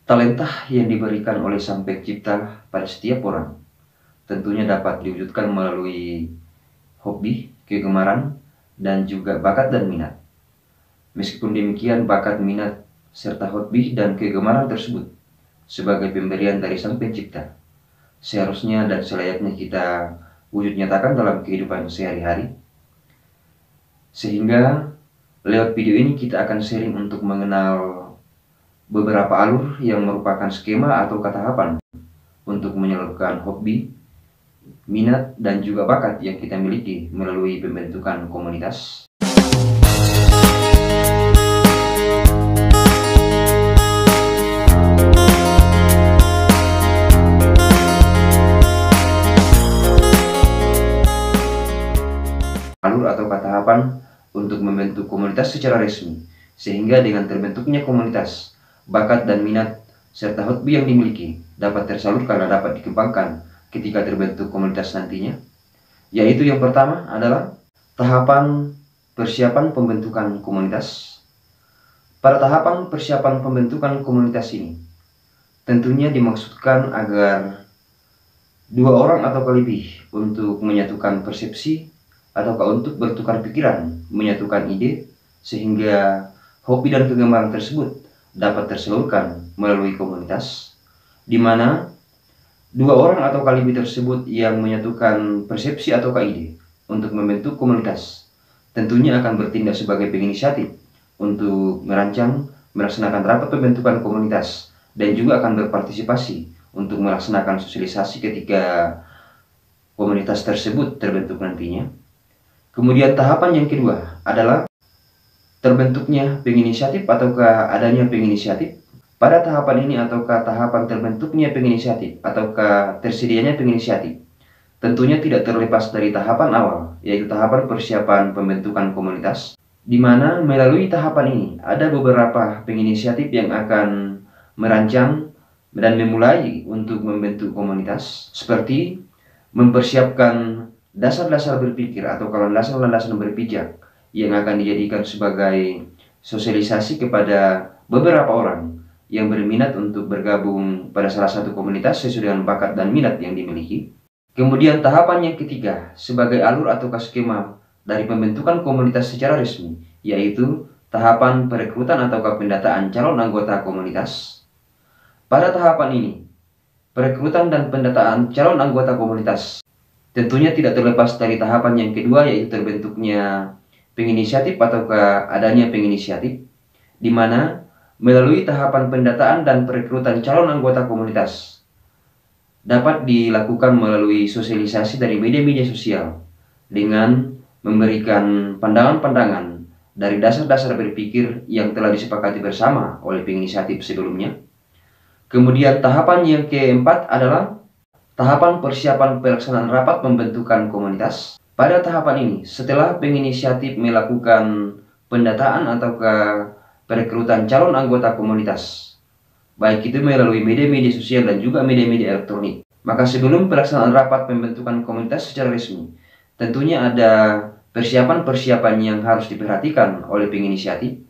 Talenta yang diberikan oleh Sang Pencipta pada setiap orang tentunya dapat diwujudkan melalui hobi, kegemaran, dan juga bakat dan minat. Meskipun demikian, bakat, minat, serta hobi dan kegemaran tersebut sebagai pemberian dari Sang Pencipta seharusnya dan selayaknya kita wujud nyatakan dalam kehidupan sehari-hari. Sehingga lewat video ini kita akan sharing untuk mengenal beberapa alur yang merupakan skema atau tahapan untuk menyalurkan hobi, minat, dan juga bakat yang kita miliki melalui pembentukan komunitas. Alur atau tahapan untuk membentuk komunitas secara resmi, sehingga dengan terbentuknya komunitas, bakat dan minat serta hobi yang dimiliki dapat tersalurkan dan dapat dikembangkan ketika terbentuk komunitas nantinya. Yaitu yang pertama adalah tahapan persiapan pembentukan komunitas. Pada tahapan persiapan pembentukan komunitas ini, tentunya dimaksudkan agar dua orang atau lebih untuk menyatukan persepsi ataukah untuk bertukar pikiran, menyatukan ide, sehingga hobi dan kegemaran tersebut dapat tersalurkan melalui komunitas, di mana dua orang atau lebih tersebut yang menyatukan persepsi atau ide untuk membentuk komunitas tentunya akan bertindak sebagai penginisiatif untuk merancang, melaksanakan rapat pembentukan komunitas, dan juga akan berpartisipasi untuk melaksanakan sosialisasi ketika komunitas tersebut terbentuk nantinya. Kemudian tahapan yang kedua adalah terbentuknya penginisiatif ataukah adanya penginisiatif. Pada tahapan ini ataukah tahapan terbentuknya penginisiatif ataukah tersedianya penginisiatif, tentunya tidak terlepas dari tahapan awal, yaitu tahapan persiapan pembentukan komunitas, di mana melalui tahapan ini ada beberapa penginisiatif yang akan merancang dan memulai untuk membentuk komunitas, seperti mempersiapkan dasar-dasar berpikir atau landasan-landasan berpijak yang akan dijadikan sebagai sosialisasi kepada beberapa orang yang berminat untuk bergabung pada salah satu komunitas sesuai dengan bakat dan minat yang dimiliki. Kemudian tahapan yang ketiga sebagai alur atau skema dari pembentukan komunitas secara resmi, yaitu tahapan perekrutan atau pendataan calon anggota komunitas. Pada tahapan ini, perekrutan dan pendataan calon anggota komunitas tentunya tidak terlepas dari tahapan yang kedua, yaitu terbentuknya penginisiatif ataukah adanya penginisiatif, di mana melalui tahapan pendataan dan perekrutan calon anggota komunitas dapat dilakukan melalui sosialisasi dari media-media sosial dengan memberikan pandangan-pandangan dari dasar-dasar berpikir yang telah disepakati bersama oleh penginisiatif sebelumnya. Kemudian tahapan yang keempat adalah tahapan persiapan pelaksanaan rapat pembentukan komunitas. Pada tahapan ini, setelah penginisiatif melakukan pendataan ataukah perekrutan calon anggota komunitas, baik itu melalui media-media sosial dan juga media-media elektronik, maka sebelum pelaksanaan rapat pembentukan komunitas secara resmi, tentunya ada persiapan-persiapan yang harus diperhatikan oleh penginisiatif,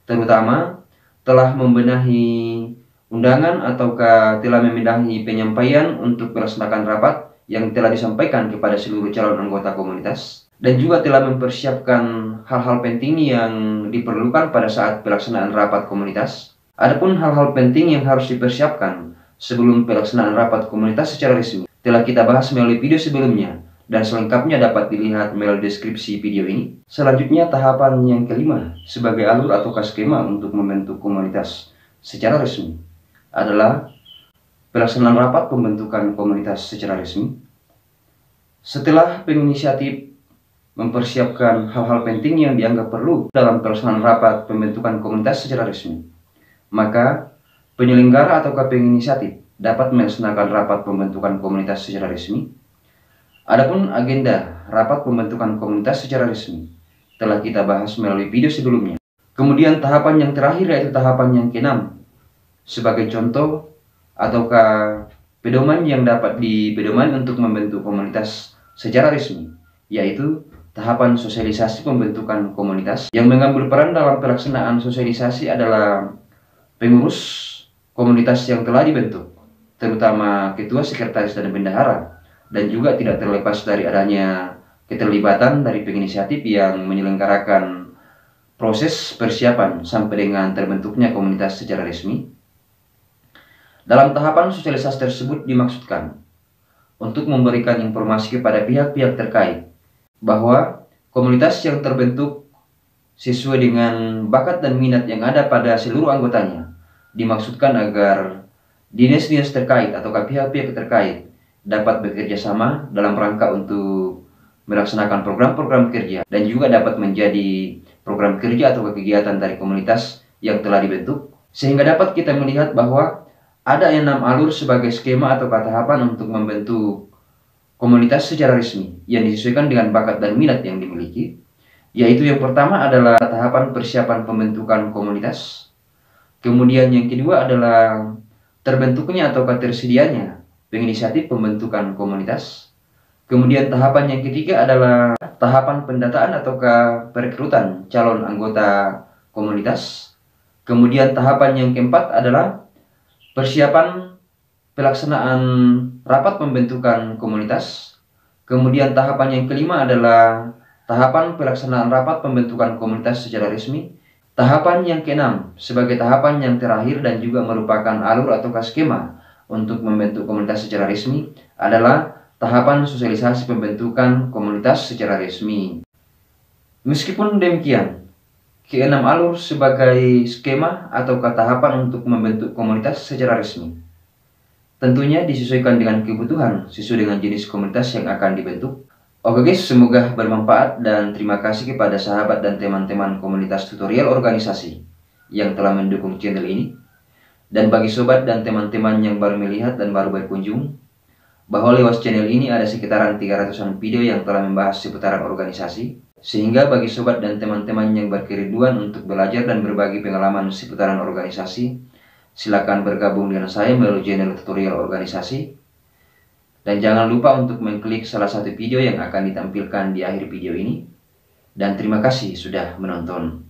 terutama telah membenahi undangan ataukah telah membenahi penyampaian untuk melaksanakan rapat yang telah disampaikan kepada seluruh calon anggota komunitas, dan juga telah mempersiapkan hal-hal penting yang diperlukan pada saat pelaksanaan rapat komunitas. Adapun hal-hal penting yang harus dipersiapkan sebelum pelaksanaan rapat komunitas secara resmi telah kita bahas melalui video sebelumnya, dan selengkapnya dapat dilihat melalui deskripsi video ini. Selanjutnya tahapan yang kelima sebagai alur atau skema untuk membentuk komunitas secara resmi adalah pelaksanaan rapat pembentukan komunitas secara resmi. Setelah penginisiatif mempersiapkan hal-hal penting yang dianggap perlu dalam pelaksanaan rapat pembentukan komunitas secara resmi, maka penyelenggara atau penginisiatif dapat melaksanakan rapat pembentukan komunitas secara resmi. Adapun agenda rapat pembentukan komunitas secara resmi telah kita bahas melalui video sebelumnya. Kemudian tahapan yang terakhir yaitu tahapan yang keenam sebagai contoh ataukah pedoman yang dapat dipedomani untuk membentuk komunitas secara resmi, yaitu tahapan sosialisasi pembentukan komunitas. Yang mengambil peran dalam pelaksanaan sosialisasi adalah pengurus komunitas yang telah dibentuk, terutama ketua, sekretaris, dan bendahara, dan juga tidak terlepas dari adanya keterlibatan dari penginisiatif yang menyelenggarakan proses persiapan sampai dengan terbentuknya komunitas secara resmi. Dalam tahapan sosialisasi tersebut dimaksudkan untuk memberikan informasi kepada pihak-pihak terkait bahwa komunitas yang terbentuk sesuai dengan bakat dan minat yang ada pada seluruh anggotanya, dimaksudkan agar dinas-dinas terkait atau pihak-pihak terkait dapat bekerja sama dalam rangka untuk melaksanakan program-program kerja dan juga dapat menjadi program kerja atau kegiatan dari komunitas yang telah dibentuk, sehingga dapat kita melihat bahwa ada 6 alur sebagai skema atau tahapan untuk membentuk komunitas secara resmi yang disesuaikan dengan bakat dan minat yang dimiliki, yaitu yang pertama adalah tahapan persiapan pembentukan komunitas, kemudian yang kedua adalah terbentuknya atau tersedianya penginisiatif pembentukan komunitas, kemudian tahapan yang ketiga adalah tahapan pendataan atau perekrutan calon anggota komunitas, kemudian tahapan yang keempat adalah persiapan pelaksanaan rapat pembentukan komunitas, kemudian tahapan yang kelima adalah tahapan pelaksanaan rapat pembentukan komunitas secara resmi, tahapan yang keenam sebagai tahapan yang terakhir dan juga merupakan alur atau skema untuk membentuk komunitas secara resmi adalah tahapan sosialisasi pembentukan komunitas secara resmi. Meskipun demikian, keenam alur sebagai skema atau tahapan untuk membentuk komunitas secara resmi tentunya disesuaikan dengan kebutuhan sesuai dengan jenis komunitas yang akan dibentuk. Oke guys, semoga bermanfaat dan terima kasih kepada sahabat dan teman-teman komunitas tutorial organisasi yang telah mendukung channel ini. Dan bagi sobat dan teman-teman yang baru melihat dan baru berkunjung, bahwa lewat channel ini ada sekitaran 300-an video yang telah membahas seputaran organisasi, sehingga bagi sobat dan teman-teman yang berkerinduan untuk belajar dan berbagi pengalaman seputaran organisasi, silakan bergabung dengan saya melalui channel tutorial organisasi. Dan jangan lupa untuk mengklik salah satu video yang akan ditampilkan di akhir video ini. Dan terima kasih sudah menonton.